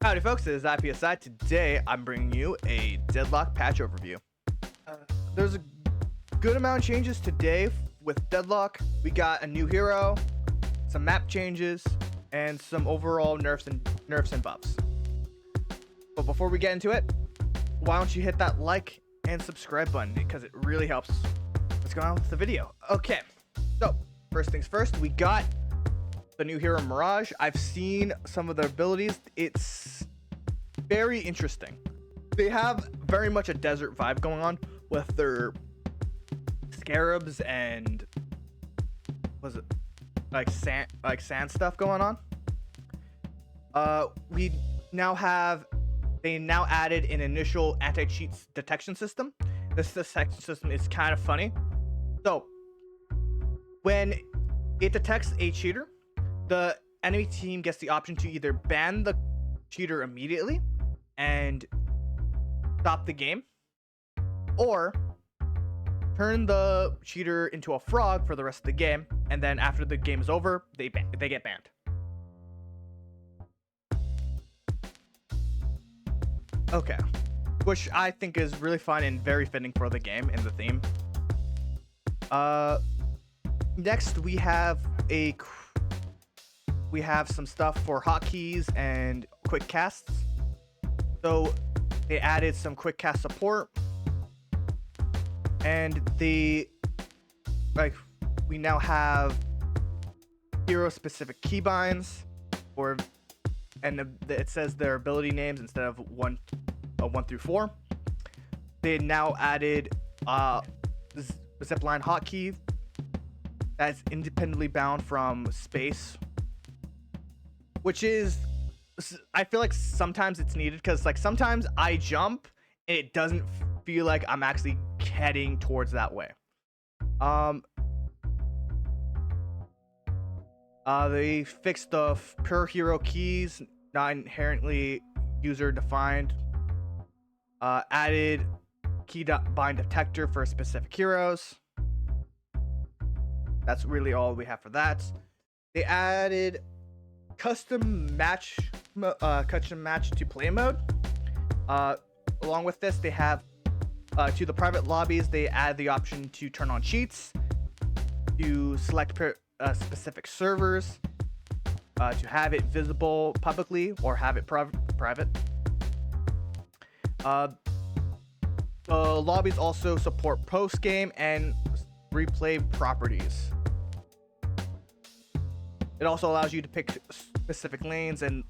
Howdy folks, it is I Psi. Today I'm bringing you a Deadlock patch overview. There's a good amount of changes today with Deadlock. We got a new hero, some map changes, and some overall nerfs and buffs. But before we get into it, why don't you hit that like and subscribe button because it really helps. What's going on with the video? Okay, so first things first, we got the new hero Mirage. I've seen some of their abilities. It's very interesting. They have very much a desert vibe going on with their scarabs and was it like sand stuff going on. They now added an initial anti-cheat detection system. This detection system is kind of funny. So when it detects a cheater, the enemy team gets the option to either ban the cheater immediately and stop the game, or turn the cheater into a frog for the rest of the game, and then after the game is over, they get banned. Okay, which I think is really fun and very fitting for the game and the theme. Next we have some stuff for hotkeys and quick casts. So they added some quick cast support, and we now have hero specific keybinds, it says their ability names instead of 1 through 4. They now added zipline hotkey that's independently bound from space, which is, I feel like sometimes it's needed because like sometimes I jump and it doesn't feel like I'm actually heading towards that way. They fixed the pure hero keys, not inherently user defined. Added key bind detector for specific heroes. That's really all we have for that. They added custom match to play mode. Along with this, they have to the private lobbies, they add the option to turn on cheats, to select specific servers, to have it visible publicly or have it private. The lobbies also support post-game and replay properties. It also allows you to pick specific lanes and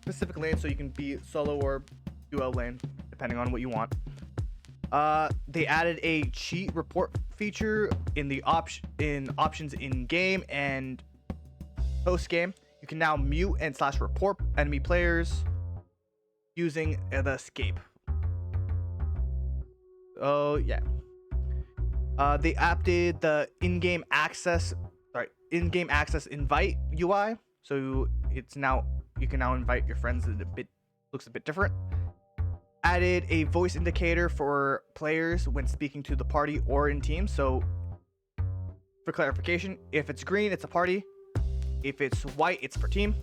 specific lanes, so you can be solo or duo lane depending on what you want. They added a cheat report feature in the options in game and post game. You can now mute and /report enemy players using the escape. Oh yeah. They updated the in-game access invite UI, so you can now invite your friends. Looks a bit different. Added a voice indicator for players when speaking to the party or in teams. So for clarification, if it's green, it's a party. If it's white, it's per team.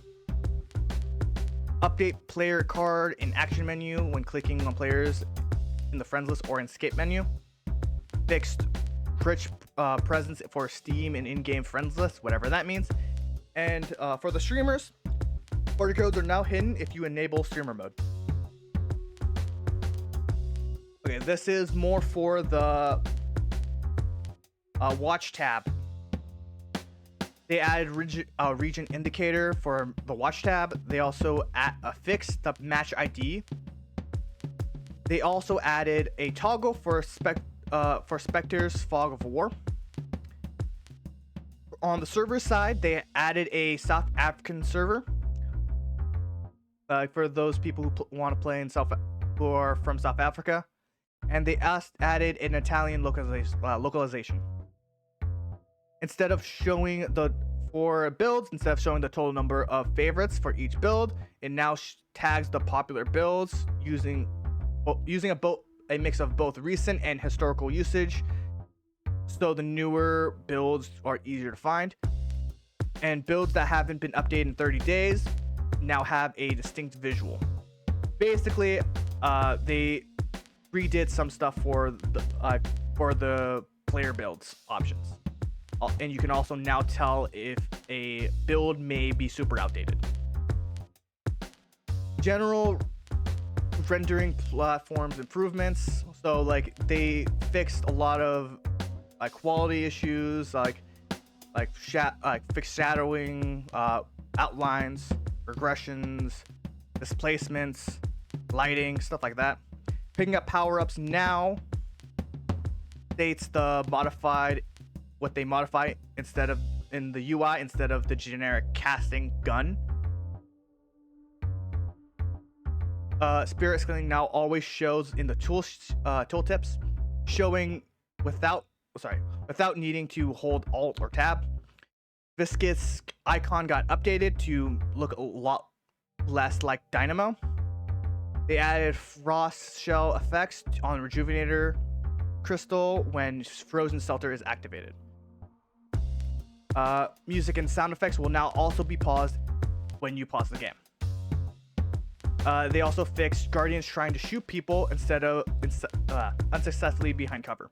Update player card in action menu when clicking on players in the friends list or in escape menu. Fixed rich presence for Steam and in-game friends list, whatever that means. And for the streamers, party codes are now hidden if you enable streamer mode. Okay, this is more for the watch tab. They added region indicator for the watch tab. They also fixed the match ID. They also added a toggle for Spectre's Fog of War. On the server side, they added a South African server for those people who want to play who are from South Africa, and they added an Italian localization. Instead of showing the total number of favorites for each build, it now tags the popular builds using a mix of both recent and historical usage, so the newer builds are easier to find. And builds that haven't been updated in 30 days now have a distinct visual. Basically, they redid some stuff for the player builds options, and you can also now tell if a build may be super outdated. General rendering platforms improvements. So like they fixed a lot of like quality issues, like fixed shadowing, outlines, regressions, displacements, lighting, stuff like that. Picking up power-ups now states the modified, what they modify instead of in the UI instead of the generic casting gun. Spirit scaling now always shows in the tooltips, showing without needing to hold Alt or Tab. Viscous icon got updated to look a lot less like Dynamo. They added frost shell effects on Rejuvenator Crystal when Frozen Shelter is activated. Music and sound effects will now also be paused when you pause the game. They also fixed Guardians trying to shoot people instead of unsuccessfully behind cover.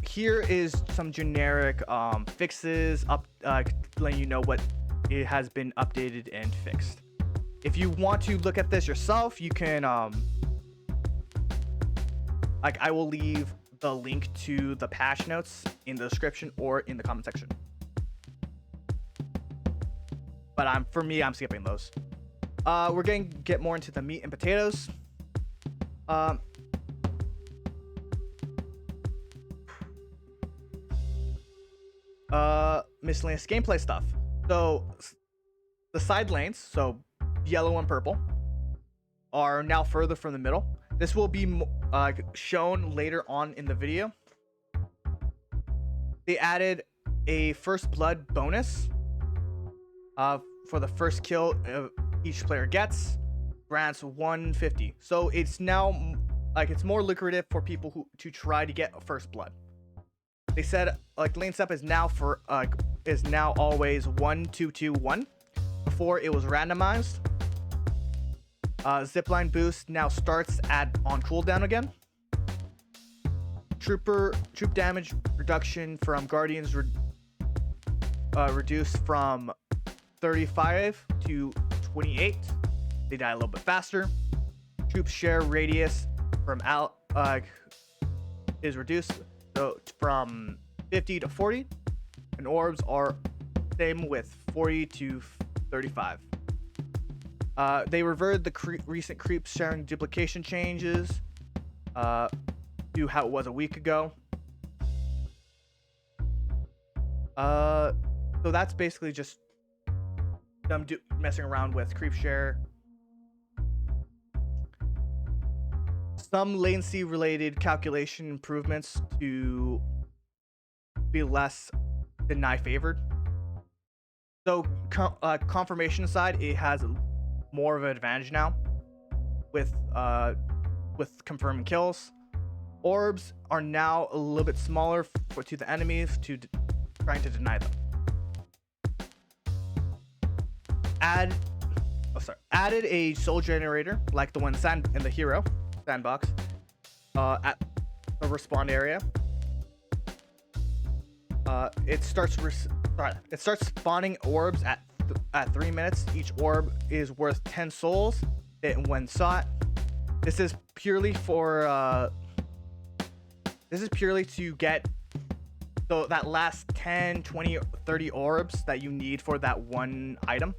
Here is some generic fixes letting you know what it has been updated and fixed. If you want to look at this yourself, you can I will leave the link to the patch notes in the description or in the comment section. But for me, I'm skipping those. We're going to get more into the meat and potatoes. Miscellaneous gameplay stuff. So the side lanes, so yellow and purple, are now further from the middle. This will be shown later on in the video. They added a first blood bonus for the first kill each player gets, grants 150. So it's now it's more lucrative for people to try to get a first blood. They said lane step is now always 1 2 2 1. Before it was randomized. Zipline boost now starts on cooldown again. Troop damage reduction from Guardians reduced from 35 to 28. They die a little bit faster. Troop share radius from is reduced from 50 to 40, and orbs are same with 40 to 35. They reverted the recent creep sharing duplication changes to how it was a week ago. So that's basically just them messing around with creep share. Some latency related calculation improvements to be less deny favored. So confirmation side, it has more of an advantage now with confirming kills. Orbs are now a little bit smaller to the enemies trying to deny them. Added a soul generator like the one in the hero sandbox at the respawn area. It starts spawning orbs at 3 minutes. Each orb is worth 10 souls when sought. This is purely to get that last 10, 20, 30 orbs that you need for that one item.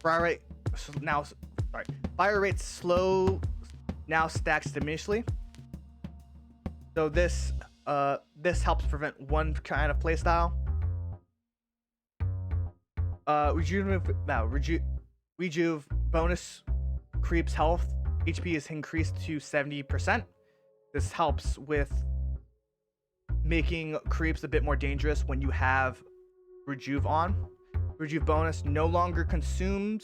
Fire rate slow now stacks diminishly. So this helps prevent one kind of playstyle. Rejuve bonus creeps health. HP is increased to 70%. This helps with making creeps a bit more dangerous when you have Rejuve on. Rejuve bonus no longer consumed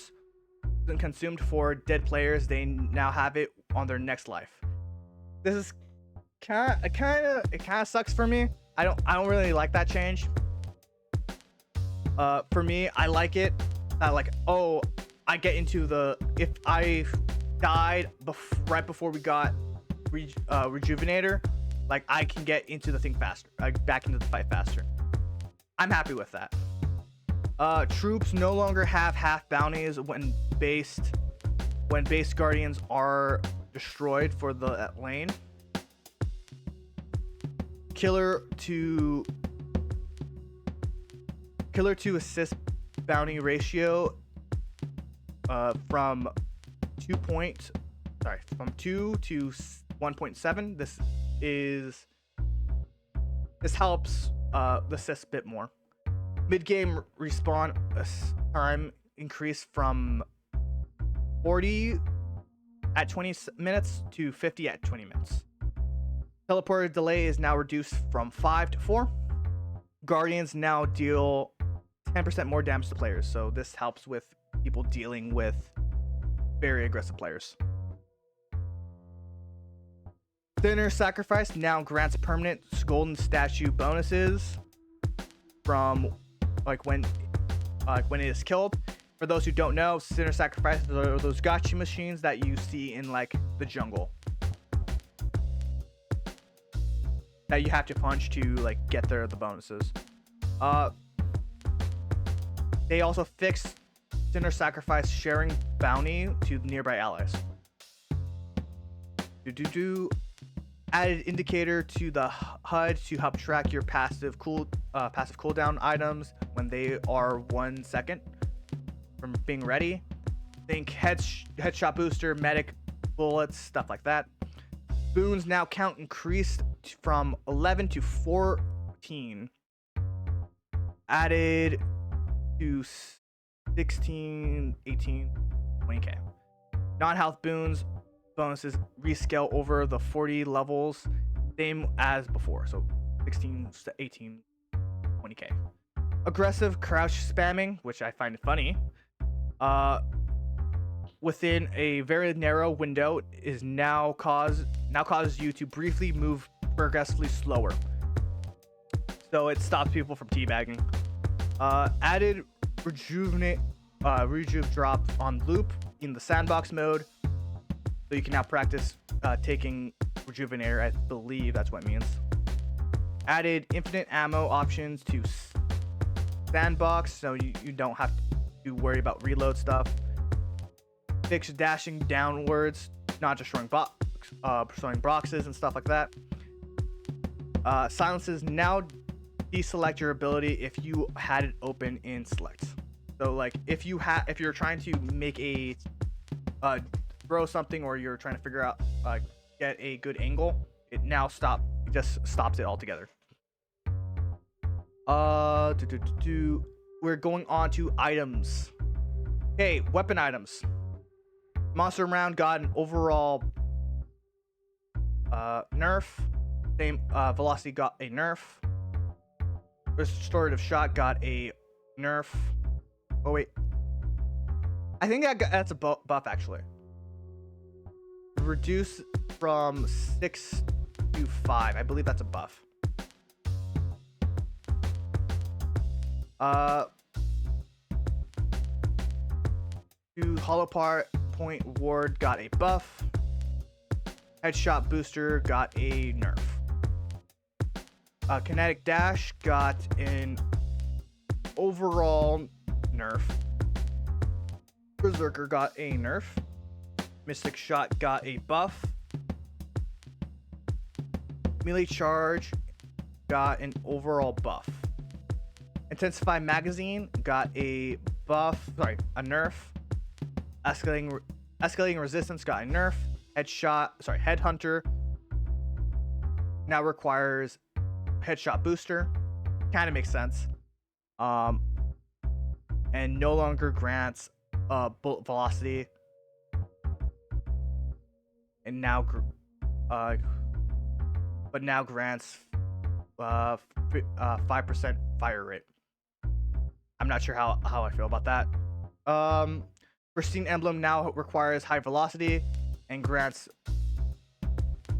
for dead players. They now have it on their next life. This is it kind of sucks for me. I don't really like that change. For me, I like it that like, oh, I get into the, if I died right before we got rejuvenator, like I can get into the thing faster, back into the fight faster. I'm happy with that. Troops no longer have half bounties when base guardians are destroyed for the lane. Killer to assist bounty ratio from 2 to 1.7. This helps the assist a bit more. Mid-game respawn time increased from 40 at 20 minutes to 50 at 20 minutes. Teleporter delay is now reduced from 5 to 4. Guardians now deal 10% more damage to players, so this helps with people dealing with very aggressive players. Sinner Sacrifice now grants permanent golden statue bonuses from when it is killed. For those who don't know, Sinner Sacrifice are those gacha machines that you see in like the jungle that you have to punch to like get the bonuses. They also fixed Sinner Sacrifice sharing bounty to nearby allies. Added indicator to the HUD to help track your passive cooldown items when they are 1 second from being ready. Think headshot booster, medic, bullets, stuff like that. Boons now count increased from 11 to 14. Added to 16, 18, 20k. Non-health boons bonuses rescale over the 40 levels, same as before, so 16 to 18, 20k. Aggressive crouch spamming, which I find funny, within a very narrow window is now causes you to briefly move progressively slower, so it stops people from teabagging. Added rejuve drop on loop in the sandbox mode, so you can now practice taking rejuvenator. I believe that's what it means. Added infinite ammo options to sandbox, so you don't have to worry about reload stuff. Fixed dashing downwards, not destroying boxes and stuff like that. Silences now deselect your ability if you had it open in select. So like if you're trying to make a throw something, or you're trying to figure out get a good angle, it now just stops it altogether. We're going on to items. Okay, weapon items. Monster round got an overall nerf. Same velocity got a nerf. Restorative shot got a nerf. Oh wait, I think that's a buff actually. Reduce from 6 to 5. I believe that's a buff. To hollow point ward got a buff. Headshot booster got a nerf. Kinetic dash got an overall nerf. Berserker got a nerf. Mystic shot got a buff. Melee charge got an overall buff. Intensify magazine got a buff, a nerf. Escalating resistance got a nerf. Headhunter now requires headshot booster. Kind of makes sense. And no longer grants bullet velocity. And now grants 5% fire rate. I'm not sure how I feel about that. Pristine Emblem now requires high velocity and grants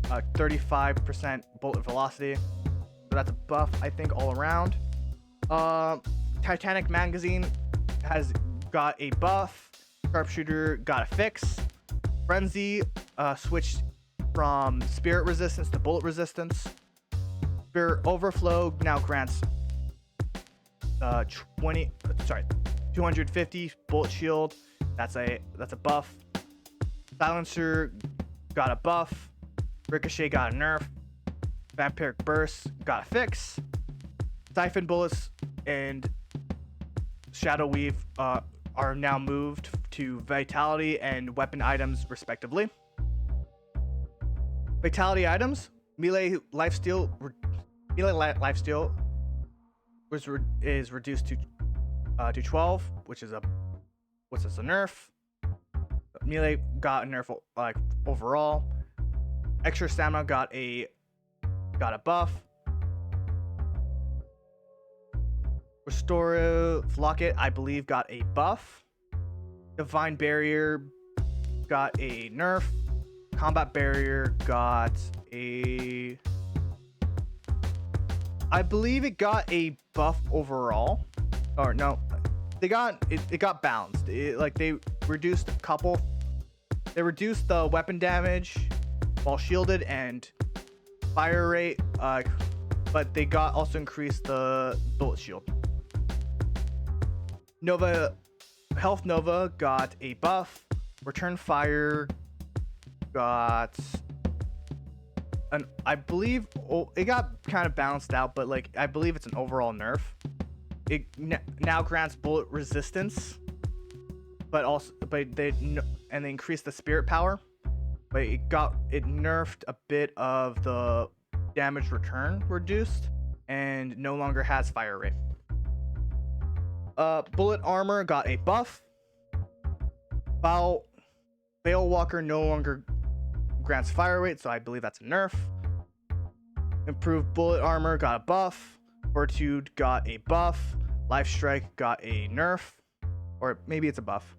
35% bullet velocity. So that's a buff, I think, all around. Titanic Magazine has got a buff. Sharpshooter got a fix. Frenzy switched from spirit resistance to bullet resistance. Spirit overflow now grants 250 bullet shield. That's a buff. Silencer got a buff. Ricochet got a nerf. Vampiric burst got a fix. Siphon bullets and Shadow Weave are now moved to vitality and weapon items respectively. Vitality items: melee lifesteal is reduced to 12, which is a nerf. Melee got a nerf overall. Extra stamina got a buff. Restorative Locket, I believe, got a buff. Divine Barrier got a nerf. Combat Barrier got a... I believe it got a buff overall. Or no, it got balanced. They reduced they reduced the weapon damage while shielded and fire rate, but they also increased the bullet shield. Health Nova got a buff. Return Fire got I believe it got kind of balanced out, but I believe it's an overall nerf. It now grants bullet resistance, but they increased the spirit power, but it nerfed a bit of the damage return reduced and no longer has fire rate. Bullet armor got a buff. Veilwalker no longer grants fire rate, so I believe that's a nerf. Improved bullet armor got a buff. Fortitude got a buff. Life Strike got a nerf, or maybe it's a buff.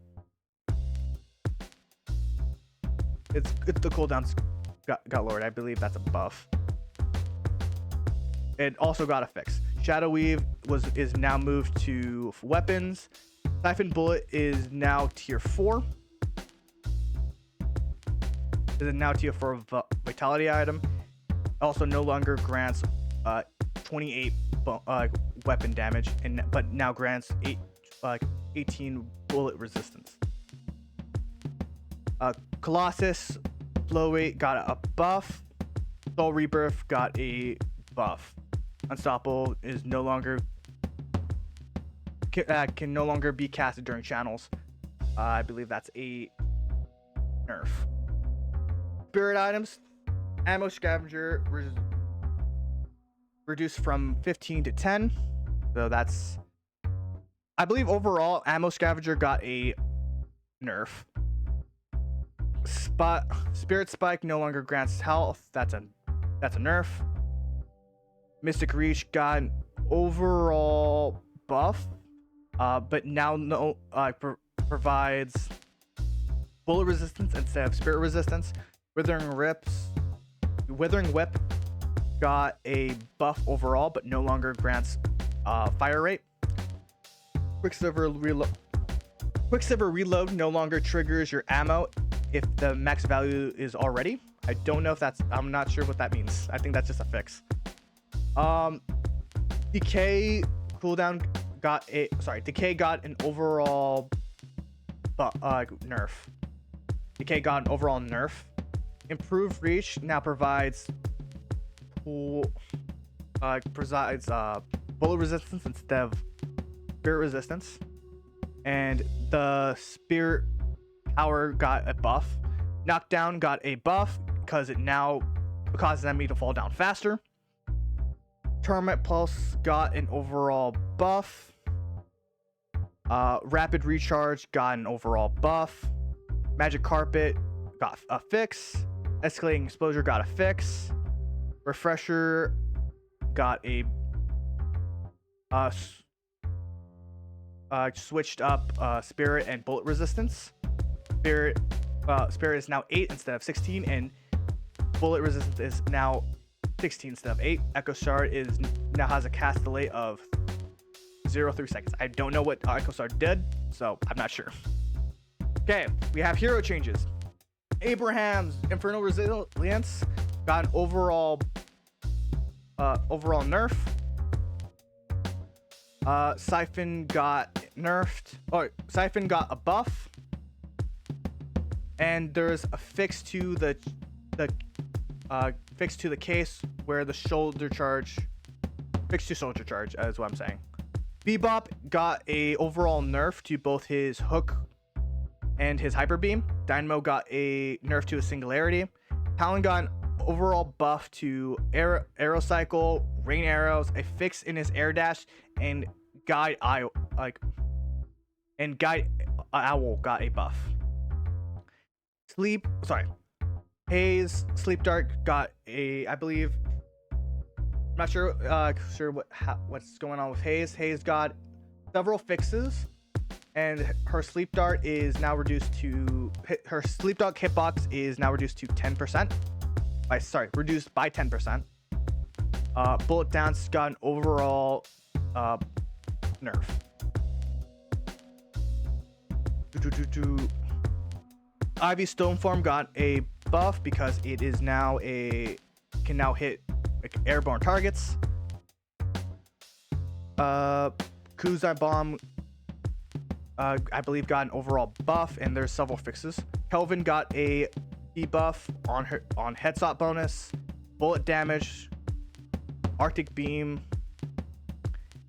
It's the cooldowns got lowered. I believe that's a buff. It also got a fix. Shadow Weave is now moved to weapons. Siphon Bullet is now tier 4. Is now tier 4 vitality item. Also no longer grants 28 weapon damage, but now grants 18 bullet resistance. Colossus flow rate got a buff. Soul Rebirth got a buff. Unstoppable is no longer can no longer be casted during channels. I believe that's a nerf. Spirit items: ammo scavenger reduced from 15 to 10. So that's, I believe overall ammo scavenger got a nerf. Spirit Spike no longer grants health. That's a nerf. Mystic Reach got an overall buff, but now provides bullet resistance instead of spirit resistance. Withering Whip got a buff overall, but no longer grants fire rate. Quicksilver Reload no longer triggers your ammo if the max value is already. I don't know if I'm not sure what that means. I think that's just a fix. Decay cooldown Decay got an overall nerf. Decay got an overall nerf. Improved Reach now provides bullet resistance instead of spirit resistance, and the spirit power got a buff. Knockdown got a buff because it now causes enemy to fall down faster. Torment Pulse got an overall buff. Rapid Recharge got an overall buff. Magic Carpet got a fix. Escalating Exposure got a fix. Refresher got a switched up Spirit and Bullet Resistance. Spirit is now 8 instead of 16, and Bullet Resistance is now 16 instead of 8. Echo Shard now has a cast delay of 0.03 seconds. I don't know what I Psi did, so I'm not sure. Okay, we have hero changes. Abraham's Infernal Resilience got an overall nerf. Siphon got nerfed. Or Siphon got a buff. And there's a fix to the case where the shoulder charge, fix to shoulder charge is what I'm saying. Bebop got a overall nerf to both his hook and his hyper beam. Dynamo got a nerf to his singularity. Talon got an overall buff to arrow cycle, rain arrows, a fix in his air dash, and guide owl got a buff. Haze Sleep Dart got a, I believe, I'm not sure what's going on with Haze. Haze got several fixes, and her Sleep Dart is now reduced to, her Sleep Dart hitbox is now reduced to 10%. Reduced by 10%. Bullet Dance got an overall nerf. Ivy Stoneform got a buff because it is now can now hit airborne targets. Kuzai Bomb I believe got an overall buff, and there's several fixes. Kelvin got a debuff on headshot bonus, bullet damage, Arctic Beam,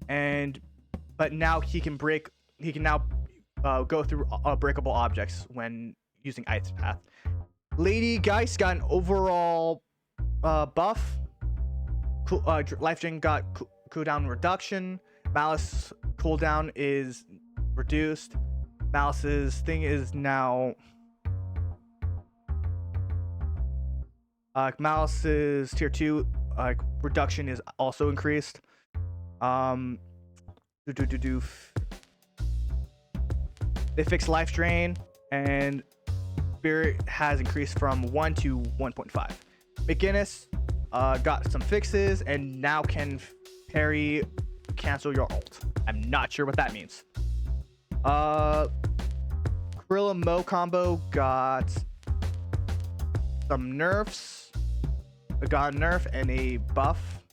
but now he can now go through breakable objects when using Ice Path. Lady Geist got an overall buff. Life Drain got cooldown reduction. Malice cooldown is reduced. Malice's thing is now Malice's tier 2 reduction is also increased. They fixed Life Drain, and Spirit has increased from 1 to 1.5. McGinnis got some fixes and now can parry cancel your ult. I'm not sure what that means. Gorilla Mo combo got some nerfs. Got a nerf and a buff.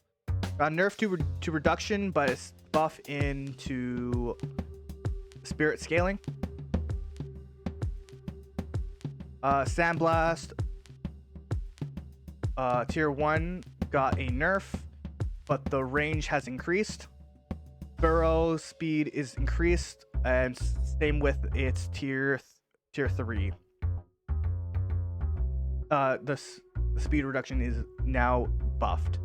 Got a nerf to reduction, but it's buff into spirit scaling. Sandblast tier 1 got a nerf, but the range has increased. Burrow speed is increased, and same with its tier 3. The speed reduction is now buffed.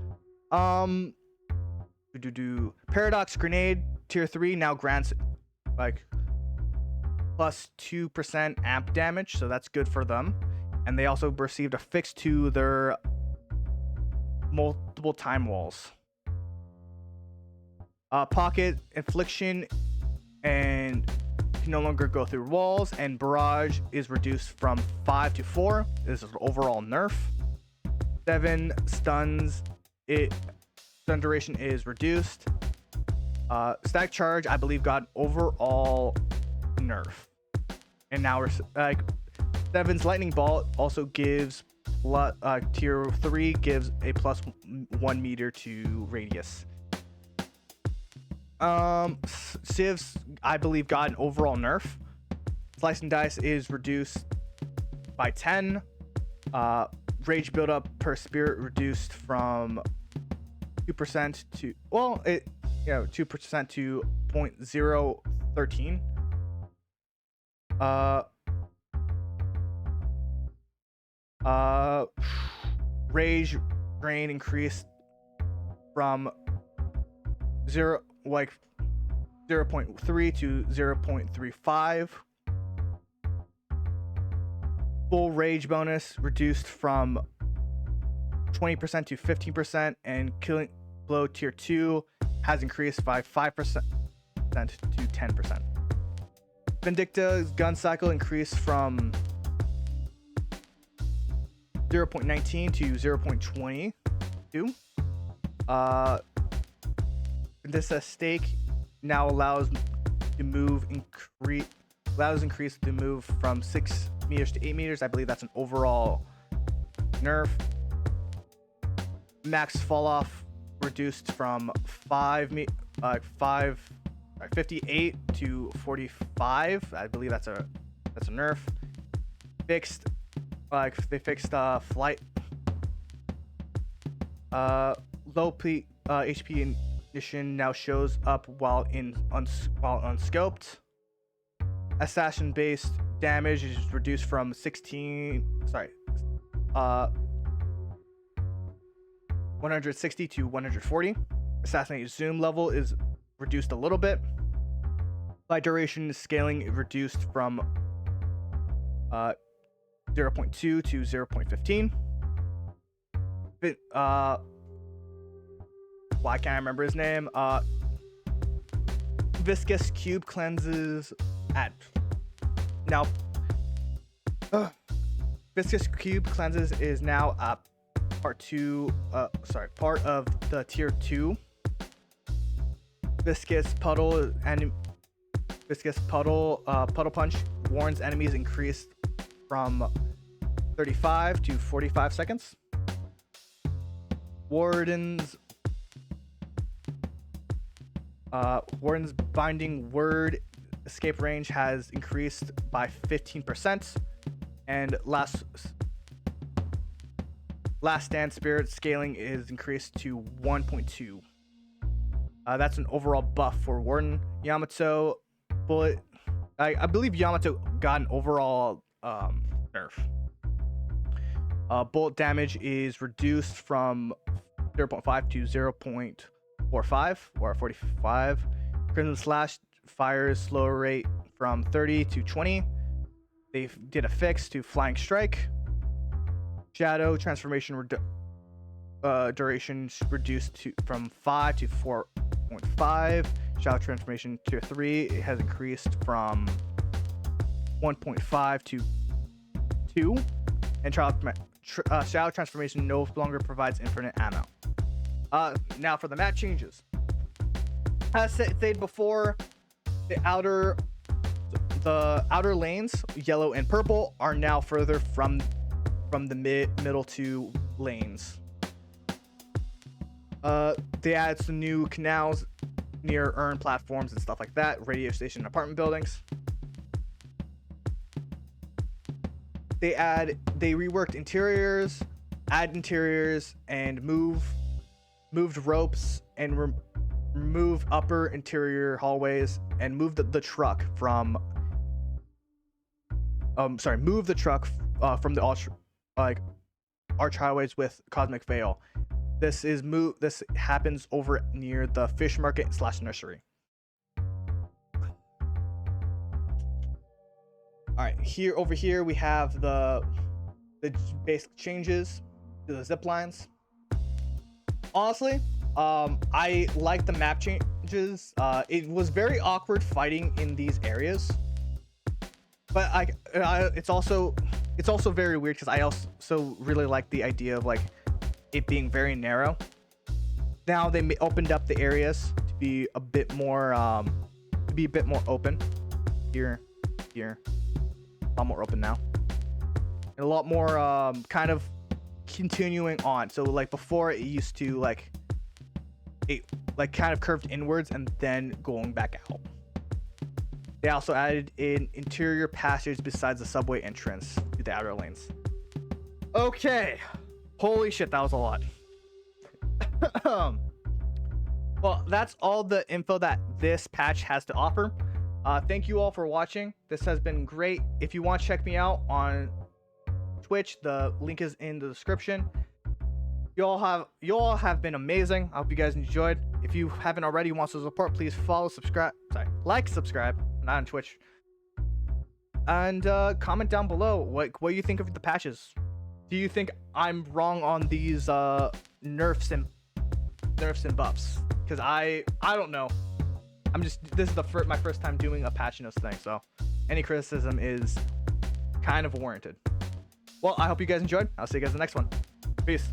Paradox Grenade tier 3 now grants plus 2% amp damage, so that's good for them. And they also received a fix to their multiple time walls. Pocket Infliction and can no longer go through walls, and Barrage is reduced from 5 to 4. This is an overall nerf. 7 stuns, stun duration is reduced. Static Charge, I believe, got overall nerf. And now we're 7's Lightning Ball also gives tier 3 gives a plus 1 meter to radius. Civs, I believe, got an overall nerf. Slice and Dice is reduced by 10. Rage buildup per spirit reduced from 2% to 2% to 0.013. Rage drain increased from 0.3 to 0.35. Full rage bonus reduced from 20% to 15%, and killing blow tier 2 has increased by 5% to 10%. Vindicta's gun cycle increased from 0.19 to 0.22. Vindicta's stake now allows increase to move from 6 meters to 8 meters. I believe that's an overall nerf. Max fall off reduced from 58 to 45. I believe that's a nerf. Fixed, they fixed flight. Low HP ignition now shows up while unscoped. Assassin based damage is reduced from 160 to 140. Assassinate zoom level is reduced a little bit. Flight duration scaling reduced from 0.2 to 0.15. Why can't I remember his name? Viscous cube cleanses at now. Viscous cube cleanses is now part of the tier 2. Viscous puddle punch warns enemies increased from 35 to 45 seconds. Warden's binding word escape range has increased by 15%, and last stand spirit scaling is increased to 1.2. That's an overall buff for Warden. Yamato bullet, I believe Yamato got an overall nerf. Bullet damage is reduced from 0.5 to 0.45 or 45. Crimson Slash fires slower rate from 30 to 20. They did a fix to Flying Strike. Shadow transformation duration reduced from 5 to 4.5. Shadow transformation tier 3 it has increased from 1.5 to 2. And Shadow transformation no longer provides infinite ammo. Now for the map changes. As stated before, the outer lanes, yellow and purple, are now further from the middle two lanes. They added some new canals near urn platforms and stuff like that, radio station and apartment buildings. They reworked interiors, add interiors, and moved ropes and remove upper interior hallways, and moved the truck from from the arch highways with Cosmic Veil. This happens over near the fish market / nursery. All right, over here we have the basic changes to the zip lines. Honestly, I like the map changes. It was very awkward fighting in these areas, but it's also very weird because I also really like the idea of it being very narrow. Now they opened up the areas to be a bit more open. Here, a lot more open now, and a lot more kind of continuing on. So before, it used to it kind of curved inwards and then going back out. They also added an interior passage besides the subway entrance to the outer lanes. Okay, holy shit, that was a lot. Well, that's all the info that this patch has to offer. Thank you all for watching. This has been great. If you want to check me out on Twitch, the link is in the description. You all have been amazing. I hope you guys enjoyed. If you haven't already, want to support, please subscribe, not on Twitch, and comment down below what you think of the patches. Do you think I'm wrong on these nerfs and buffs? Because I don't know. This is my first time doing a patch notes thing, so any criticism is kind of warranted. Well, I hope you guys enjoyed. I'll see you guys in the next one. Peace.